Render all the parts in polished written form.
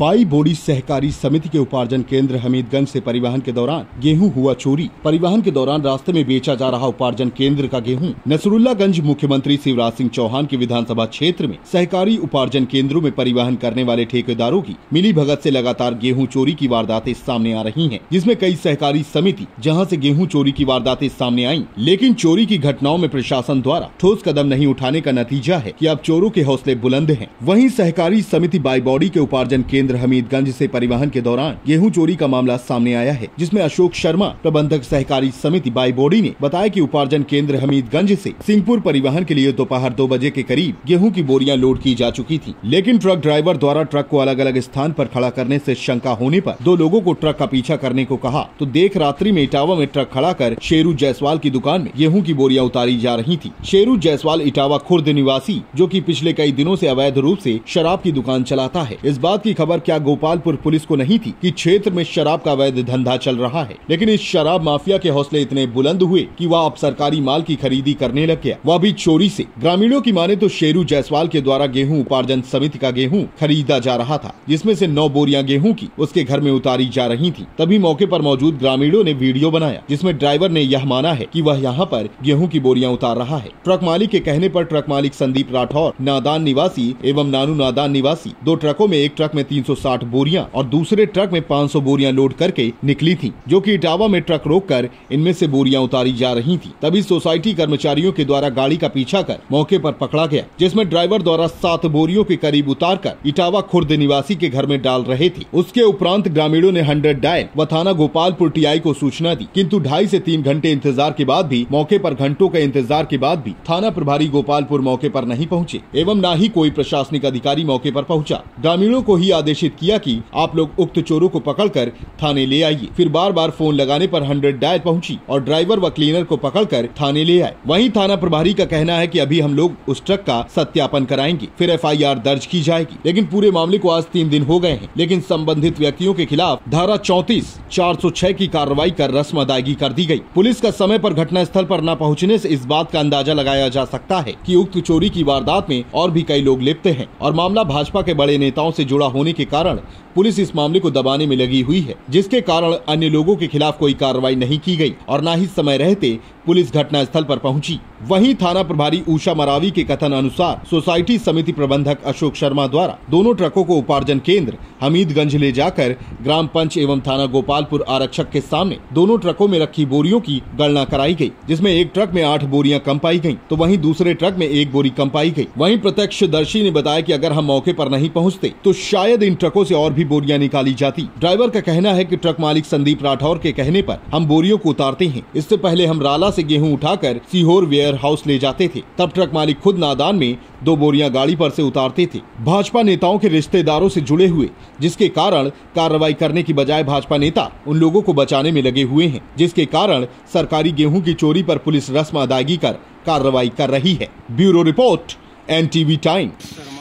पाई बोड़ी सहकारी समिति के उपार्जन केंद्र हमीदगंज से परिवहन के दौरान गेहूं हुआ चोरी। परिवहन के दौरान रास्ते में बेचा जा रहा उपार्जन केंद्र का गेहूं नसरुल्लागंज मुख्यमंत्री शिवराज सिंह चौहान के विधानसभा क्षेत्र में सहकारी उपार्जन केंद्रों में परिवहन करने वाले ठेकेदारों की मिली भगत से लगातार गेहूं चोरी की वारदातें सामने आ रही हैं, जिसमें कई सहकारी समिति जहां से गेहूं चोरी की वारदातें सामने आईं, लेकिन चोरी की घटनाओं में प्रशासन द्वारा ठोस कदम नहीं उठाने का नतीजा है कि अब चोरों के हौसले बुलंद हैं। वहीं सहकारी समिति बाई बॉडी के उपार्जन केंद्र हमीदगंज से परिवहन के दौरान गेहूं चोरी का मामला सामने आया है, जिसमें अशोक शर्मा प्रबंधक सहकारी समिति बाई बॉडी ने बताया कि उपार्जन केंद्र हमीदगंज से सिंहपुर परिवहन के लिए दोपहर 2 बजे के करीब गेहूं की बोरियां लोड की जा चुकी थी, लेकिन ट्रक ड्राइवर द्वारा ट्रक को अलग अलग स्थान पर खड़ा करने से शंका होने पर 2 लोगों को ट्रक का पीछा करने को कहा तो देख रात्रि में इटावा में ट्रक खड़ा कर शेरू जायसवाल की दुकान में गेहूं की बोरियां उतारी जा रही थी। शेरू जायसवाल इटावा खुर्द निवासी, जो कि पिछले कई दिनों से अवैध रूप से शराब की दुकान चलाता है। इस बात की खबर क्या गोपालपुर पुलिस को नहीं थी कि क्षेत्र में शराब का अवैध धंधा चल रहा है, लेकिन इस शराब माफिया के हौसले इतने बुलंद हुए कि वह अब सरकारी माल की खरीदी करने लग गया, वह भी चोरी से। ग्रामीणों की माने तो शेरू जायसवाल के द्वारा गेहूं उपार्जन समिति का गेहूं खरीदा जा रहा था, जिसमें से 9 बोरियां गेहूं की उसके घर में उतारी जा रही थी। तभी मौके पर मौजूद ग्रामीणों ने वीडियो बनाया, जिसमें ड्राइवर ने यह माना है कि वह यहाँ पर गेहूं की बोरियां उतार रहा है। ट्रक मालिक के कहने पर ट्रक मालिक संदीप राठौर नादान निवासी एवं नानू नादान निवासी 2 ट्रकों में, एक ट्रक में 360 बोरियां और दूसरे ट्रक में 500 बोरियां लोड करके निकली थी, जो कि इटावा में ट्रक रोककर इनमें से बोरियां उतारी जा रही थी। तभी सोसाइटी कर्मचारियों के द्वारा गाड़ी का पीछा कर मौके पर पकड़ा गया, जिसमें ड्राइवर द्वारा 7 बोरियों के करीब उतारकर इटावा खुर्द निवासी के घर में डाल रहे थे। उसके उपरांत ग्रामीणों ने 100 डायल व थाना गोपालपुर टीआई को सूचना दी, किंतु 2.5 से 3 घंटे इंतजार के बाद भी, मौके पर घंटों के इंतजार के बाद भी थाना प्रभारी गोपालपुर मौके पर नहीं पहुँचे एवं न ही कोई प्रशासनिक अधिकारी मौके पर पहुँचा। ग्रामीणों को ही आदेशित किया कि आप लोग उक्त चोरों को पकड़कर थाने ले आइए। फिर बार बार फोन लगाने पर 100 डायल पहुंची और ड्राइवर व क्लीनर को पकड़कर थाने ले आए। वहीं थाना प्रभारी का कहना है कि अभी हम लोग उस ट्रक का सत्यापन कराएंगे, फिर FIR दर्ज की जाएगी। लेकिन पूरे मामले को आज 3 दिन हो गए हैं, लेकिन संबंधित व्यक्तियों के खिलाफ धारा 34, 406 की कार्रवाई कर रस्म अदायगी कर दी गई। पुलिस का समय पर घटना स्थल पर न पहुँचने से इस बात का अंदाजा लगाया जा सकता है कि उक्त चोरी की वारदात में और भी कई लोग लिप्त हैं और मामला भाजपा के बड़े नेताओं से जुड़ा होने के कारण पुलिस इस मामले को दबाने में लगी हुई है, जिसके कारण अन्य लोगों के खिलाफ कोई कार्रवाई नहीं की गई और न ही समय रहते पुलिस घटना स्थल पर पहुंची। वहीं थाना प्रभारी उषा मरावी के कथन अनुसार सोसाइटी समिति प्रबंधक अशोक शर्मा द्वारा दोनों ट्रकों को उपार्जन केंद्र हमीदगंज ले जाकर ग्राम पंच एवं थाना गोपालपुर आरक्षक के सामने दोनों ट्रकों में रखी बोरियों की गणना कराई गई, जिसमें एक ट्रक में 8 बोरियां कम पाई गयी तो वहीं दूसरे ट्रक में 1 बोरी कम पाई गयी। वहीं प्रत्यक्षदर्शी ने बताया कि अगर हम मौके पर नहीं पहुँचते तो शायद इन ट्रकों से और भी बोरियां निकाली जाती। ड्राइवर का कहना है कि ट्रक मालिक संदीप राठौर के कहने पर हम बोरियों को उतारते हैं। इससे पहले हम राला से गेहूं उठाकर सीहोर वेयर हाउस ले जाते थे, तब ट्रक मालिक खुद नादान में 2 बोरियां गाड़ी पर से उतारते थे। भाजपा नेताओं के रिश्तेदारों से जुड़े हुए, जिसके कारण कार्रवाई करने की बजाय भाजपा नेता उन लोगों को बचाने में लगे हुए हैं, जिसके कारण सरकारी गेहूं की चोरी पर पुलिस रस्म अदायगी कर कार्रवाई कर रही है। Bureau report, NTV time.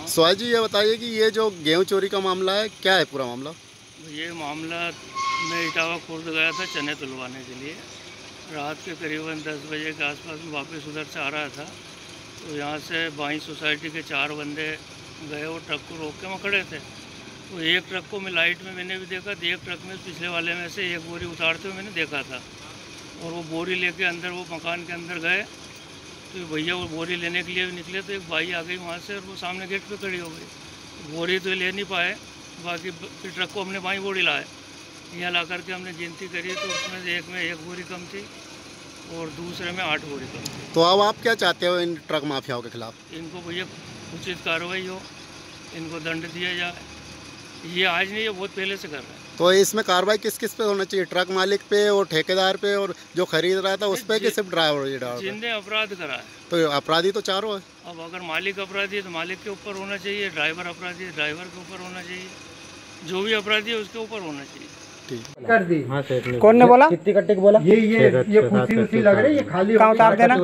Swami ji, ये बताइए कि ये जो गेहूं चोरी का मामला है, क्या है पूरा मामला? ये मामला, मैं इटावा खुर्द गया था चने तुलवाने के लिए। रात के करीबन 10 बजे के आसपास में वापस उधर से आ रहा था, तो यहाँ से बाई सोसाइटी के 4 बंदे गए और ट्रक को रोक के वहाँ खड़े थे। तो एक ट्रक को मैं लाइट में मैंने भी देखा, तो एक ट्रक में पिछले वाले में से 1 बोरी उतारते हुए मैंने देखा था और वो बोरी लेके अंदर वो मकान के अंदर गए। तो भैया वो बोरी लेने के लिए भी निकले तो एक भाई आ गई वहाँ से और वो सामने गेट पे खड़ी हो गई। बोरी तो ले नहीं पाए, बाकी फिर ट्रक को हमने बाई बोरी लाए। यहाँ ला करके हमने गिनती करी तो उसमें से एक में 1 बोरी कम थी और दूसरे में 8 बोरी कम थी। तो अब आप क्या चाहते हो इन ट्रक माफियाओं के खिलाफ? इनको भैया उचित कार्रवाई हो, इनको दंड दिया जाए। ये आज नहीं, ये बहुत पहले से कर रहे हैं। तो इसमें कार्रवाई किस किस पे होना चाहिए? ट्रक मालिक पे और ठेकेदार पे और जो खरीद रहा था उस पे कि सिर्फ ड्राइवर? जिनने अपराध करा है। तो अपराधी तो 4 है। अब अगर मालिक अपराधी है तो मालिक के ऊपर होना चाहिए, ड्राइवर अपराधी है ड्राइवर के ऊपर होना चाहिए, जो भी अपराधी है उसके ऊपर होना चाहिए। ठीक कर दी। हाँ, कौन ने बोला? कितनी कट्टे बोला? ये कुर्सी उसी लग रही है, खाली कहाँ उतार देना?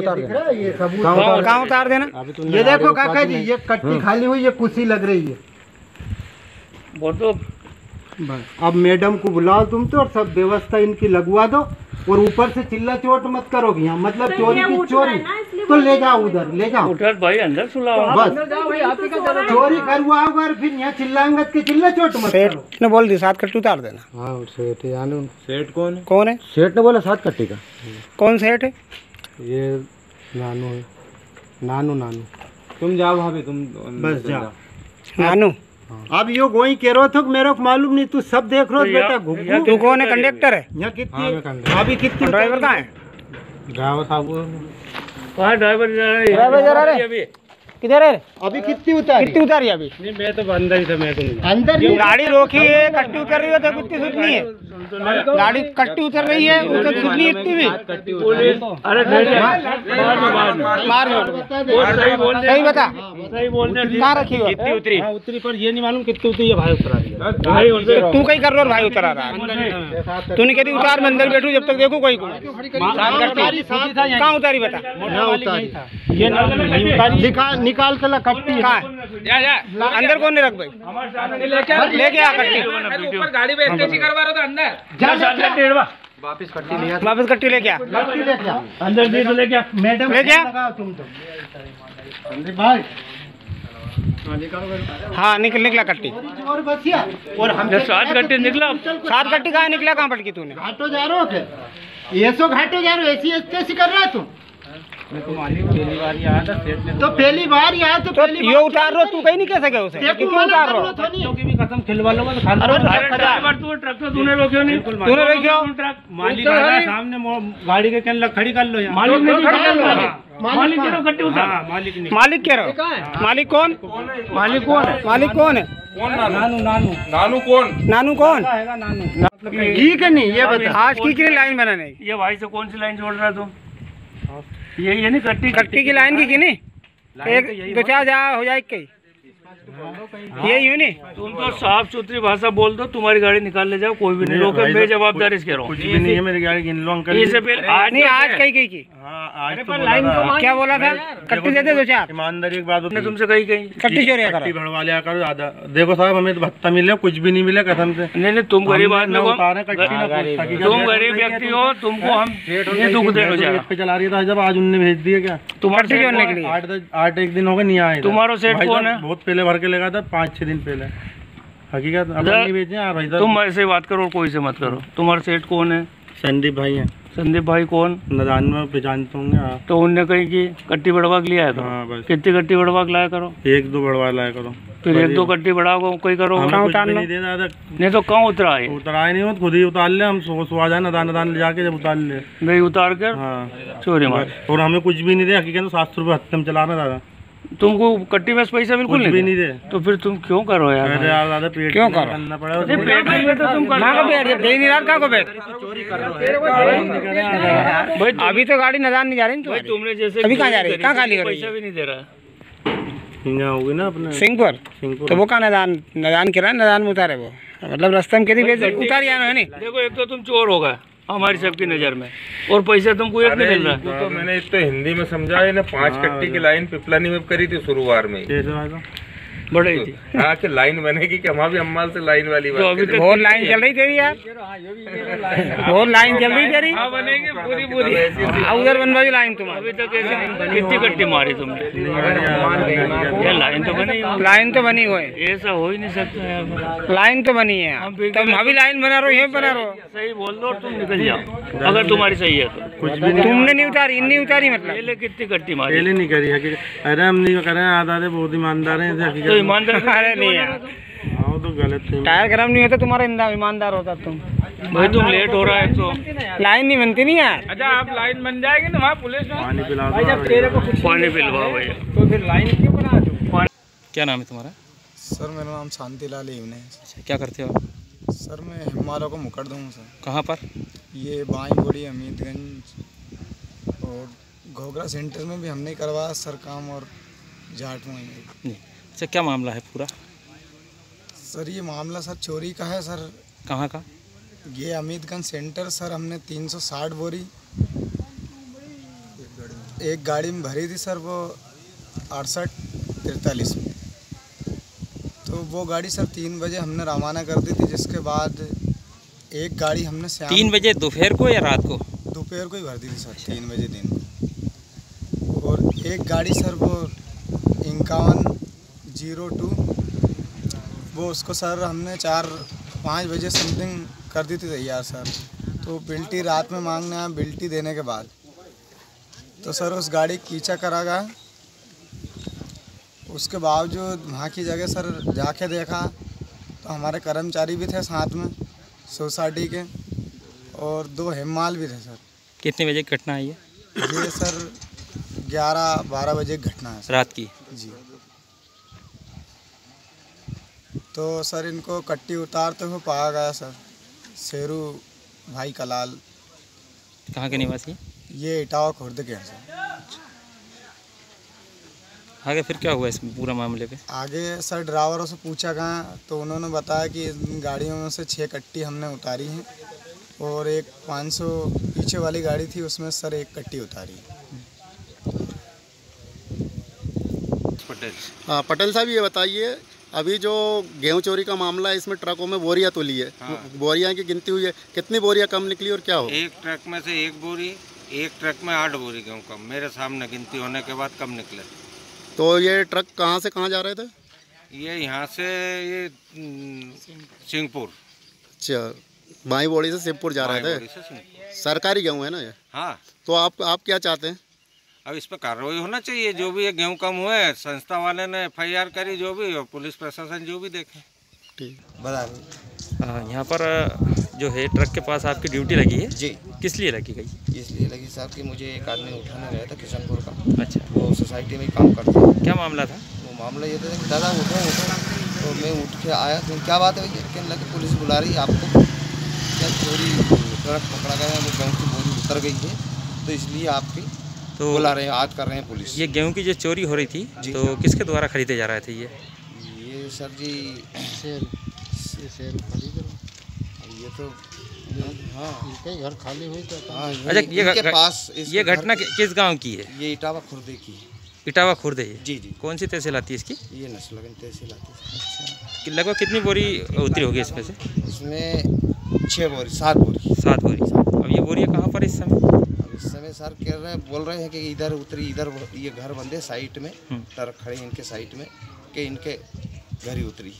ये सबूत कहाँ उतार देना? ये देखो काका जी, ये कट्टी खाली हुई, ये कुर्सी लग रही है। वो तो बस अब मैडम को बुलाओ तुम तो और सब व्यवस्था इनकी लगवा दो और ऊपर से चिल्ला चोट मत करोगी यहाँ, मतलब चोरी की चोरी तो ले जाओ उधर ले जाओ। उठा भाई अंदर सुलाओ, बस चोरी करवाओगे और फिर यहाँ चिल्लाएंगे कि चिल्ला चोट मत करो। ने बोल दी 7 कट्टी उतार देना। हाँ सेठ जानू। सेठ कौन है? सेठ ने बोला 7 कट्टी का। कौन सेठ है? ये नानू है। नानू तुम जाओ भाभी, तुम बस जाओ नानू। अब यो गोई कह रहा था मेरे को मालूम नहीं, तू सब देख रहा बेटा घुग्गू। तू कौन है? कंडक्टर है? यहाँ कितनी अभी कितनी ड्राइवर कहाँ है? ड्राइवर साहब कहाँ ड्राइवर जा रहा है? ड्राइवर जा रहा है किधर है? अभी कितनी उतारी अभी? नहीं मैं तो अंदर ही था, मैं तो अंदर ये गाड़ी रोकी है, कट्टी उतर रही है तो कितनी सुननी है? गाड़ी कट्टी उतर रही है उधर सुननी इतनी भी? अरे सही बता, कहाँ रखी हो? कितनी उतरी? उतरी पर ये नहीं मालूम कितनी उतरी है भाई उतरा रही। तू कहीं कर रहा भाई उतरा रहा है? तूने कहती उतार, मैं अंदर बैठू जब तक देखू कोई को। कहाँ उतारी बता? निकाल के ला कट्टी अंदर कौन ने रख भाई? लेके आ कट्टी, गाड़ी में स्टेची करवा रहा था अंदर। वापस कट्टी लेके आ, अंदर दे तो लेके आ। मैडम ले क्या? तुम तो भाई हाँ निकला कट्टी। और बसिया और हम 7 घंटे निकला। 7 कट्टी कहाँ निकला? कहाँ पटकी तूने? घाटो जा रहे हो फिर ये सो घाटो जा रहे हो, ऐसी कर रहा है तुम। तो पहली बार यहाँ तो ये उतार रो, तू कहीं नहीं कह सके उसे क्यों उतार रो? कसम खिलवा लो ट्रक तो तूने रोक्यो नहीं? तूने रोक्यो? मालिक सामने गाड़ी के केन खड़ी कर लो यहाँ। मालिक नहीं खड़ी कर लो। मालिक कह रहा कट्टी उतार। मालिक नहीं। मालिक कह रहा? मालिक कौन? मालिक कौन है? मालिक कौन है? नानू कौन? ठीक है नहीं ये बता। आज की लाइन बनाने ये भाई से कौन सी लाइन जोड़ रहा है तुम? ये नहीं कट्टी की लाइन की नहीं? एक 2-4 जा हो जाए कहीं ये यूं नहीं। तुम तो साफ सुथरी भाषा बोल दो, तुम्हारी गाड़ी निकाल ले जाओ, कोई भी नहीं रोके। मैं जवाबदारी से कह रहा हूँ। कुछ भी नहीं है, मेरी गाड़ी गिन लो अंकल। इससे पहले आज नहीं, आज कहीं की आज तो लाइन क्या बोला था? कट्टी देते 2-4। ईमानदारी एक बात ने तुमसे कही कट्टी चोरी कट्टी भरवा लिया करो ज्यादा। देखो साहब हमें तो भत्ता मिले, कुछ भी नहीं मिले कसम से। नहीं तुम गरीब आदमी हो, तुम गरीब व्यक्ति हो, तुमको हम दुख देना पे चला रही था जब आज उनने भेज दिया क्या? तुम्हारे 8 दिन हो गए नहीं आए। तुम्हारा सेठ कौन है? बहुत पहले भर के लगा था, 5-6 दिन पहले। हकीकत अब नहीं भेजे यार भाई। तुम ऐसे बात करो, कोई से मत करो। तुम्हारा सेठ कौन है? संदीप भाई है। संदीप भाई कौन? नदान में पहचानते होंगे आप। तो उनने कही कि कट्टी बढ़वा के लिया है तो कितनी कट्टी बढ़वा के लाया करो? 1-2 बढ़वा लाया करो। फिर 1-2 कट्टी बढ़ाओ कोई करो। नहीं तो कहाँ उतरा है? उतराए नहीं हो, खुद ही उतार ले। हम सुबह जाए नदान ले जाके जब उतार ले भाई उतार कर। हाँ चोरी मार। और हमें कुछ भी नहीं दे। हकीकत 700 रुपये हफ्ते में चला रहा दादा। तुमको कट्टी में पैसा बिल्कुल नहीं दे। तो फिर तुम क्यों करो यार? दादा पेट क्यों करो? करना पड़ा। पेट में तो तुम भाई अभी तो गाड़ी नदान नहीं जा रही। भाई तुमने जैसे अभी कहाँ जा रही है? कहाँ खाली हो रही है? पैसा भी नहीं दे रहा। होगी ना अपने सिंहपुर। तो वो कहाँ नदान कह रहा है? नदान में उतारे वो, मतलब रास्ते में कहीं उतार जाना है नहीं। देखो एक तो तुम चोर हो गए हमारी सबकी नजर में, और पैसा तुमको एक नहीं मिल रहा है। तो मैंने तो हिंदी में समझा है ना। 5 कट्टी की लाइन पिपलानी में करी थी शुरुआत में। बढ़ी थी। हाँ कि लाइन बनेगी कि हमारी अम्माल से लाइन वाली बात। अभी तक बहुत लाइन चल रही तेरी यार, बहुत लाइन चल रही तेरी। बनेगी पूरी उधर बनवा लाइन तुम्हारी। अभी तक ऐसे कितनी कट्टी मारी तुमने? ये लाइन तो बनी। लाइन तो बनी हुई, ऐसा हो ही नहीं सकता यार। लाइन तो बनी है। तुम अभी लाइन बना रहे हो, ये बना रहे हो। सही बोल दो, तुम निकल जाओ अगर तुम्हारी सही है तो। कुछ भी नहीं। तुमने नहीं उतारी, इन्नी उतारी मतलब। पहले कितनी कट्टी मारी? पहले नहीं करी है। अरे हम नहीं कर रहे हैं, आधा बहुत ईमानदार है। ईमानदार अरे नहीं यार, तो गलत है। टायर गर्म नहीं होता तुम्हारा, ईमानदार होता तुम। भाई तुम लेट हो रहा है तो लाइन नहीं बनती नहीं यार। अच्छा आप लाइन बन जाएगी ना वहाँ पुलिस में। पानी पिला दो। पानी पिलवाओ भैया। तो फिर लाइन क्यों बना दो? क्या नाम है तुम्हारा? सर मेरा नाम शांतिलाल यूने है। अच्छा, क्या करते हो आप? सर मैं हिमालय को मुकरदम हूँ सर। कहाँ पर? ये बाईबोड़ी अमीरगंज और घोगरा सेंटर में भी हमने करवाया सर काम, और जाट में नहीं। अच्छा, क्या मामला है पूरा? सर ये मामला सर चोरी का है सर। कहाँ का? ये अमीरगंज सेंटर सर। हमने 360 बोरी एक गाड़ी में भरी थी सर, वो 68-43 में। तो वो गाड़ी सर 3 बजे हमने रवाना कर दी थी, जिसके बाद एक गाड़ी हमने 3 बजे दोपहर को या रात को? दोपहर को ही भर दी थी सर, 3 बजे दिन को। और एक गाड़ी सर वो 5102 वो उसको सर हमने 4-5 बजे समथिंग कर दी थी तैयार सर। तो बिल्टी रात में मांगने आया, बिल्टी देने के बाद तो सर उस गाड़ी पीछा करा गया। उसके बावजूद वहाँ की जगह सर जाके देखा तो हमारे कर्मचारी भी थे साथ में सोसाइटी के, और 2 हेममाल भी थे सर। कितने बजे की घटना है ये? ये सर 11-12 बजे की घटना है सर। रात की? जी। तो सर इनको कट्टी उतारते हुए पाया गया सर। शेरू भाई कलाल। कहाँ के निवासी? ये इटावा खुर्द के हैं सर। आगे फिर क्या हुआ इस पूरा मामले पे? आगे सर ड्राइवरों से पूछा गया तो उन्होंने बताया कि इन गाड़ियों में से 6 कट्टी हमने उतारी हैं, और एक 500 पीछे वाली गाड़ी थी उसमें सर 1 कट्टी उतारी है। हाँ पटेल साहब, ये बताइए, अभी जो गेहूं चोरी का मामला है इसमें ट्रकों में बोरियां तुली है। बोरियां की गिनती हुई है, कितनी बोरियां कम निकली और क्या हो? एक ट्रक में से 1 बोरी, एक ट्रक में 8 बोरी गेहूँ कम, मेरे सामने गिनती होने के बाद कम निकले। तो ये ट्रक कहाँ से कहाँ जा रहे थे? ये यहाँ से ये सिंहपुर। अच्छा, बाई बोड़ी से शिवपुर जा रहे थे। सरकारी गेहूँ है ना ये? हाँ। तो आप क्या चाहते हैं? अब इस पर कार्रवाई होना चाहिए, जो भी ये गेहूँ कम हुए, संस्था वाले ने FIR करी जो भी, और पुलिस प्रशासन जो भी देखे। ठीक, बता यहाँ पर जो है ट्रक के पास आपकी ड्यूटी लगी है जी। किस लिए लगी गई? इसलिए लगी साहब कि मुझे एक आदमी उठाने गया था किशनपुर का। अच्छा। वो सोसाइटी में ही काम करता है। क्या मामला था? वो मामला ये था कि दादा उठो उठो, तो मैं उठ के आया तो क्या बात है भैया? कहने लगे पुलिस बुला रही है आपको, क्या चोरी ट्रक पकड़ा गया है, वो गेहूँ की बोरी उतर गई है, तो इसलिए आपकी तो बुला रहे हैं, आज कर रहे हैं पुलिस। ये गेहूँ की जो चोरी हो रही थी तो किसके द्वारा खरीदे जा रहे थे ये सर जी ये तो हाँ इनके घर खाली हुई तो हाँ। अच्छा, ये घटना किस गांव की है? ये इटावा खुर्दे की है। इटावा खुर्दे है? जी जी। कौन सी तहसील आती है इसकी? ये नस्लगंज तहसील आती है। अच्छा, लगभग कितनी बोरी उतरी होगी इसमें से? इसमें 6 बोरी 7 बोरी। 7 बोरी। अब ये बोरियाँ कहाँ पर इस समय? अब इस समय सर कह रहे हैं, बोल रहे हैं कि इधर उतरी, इधर ये घर बंदे साइड में, ट्रक खड़े इनके साइड में, कि इनके घर ही उतरी।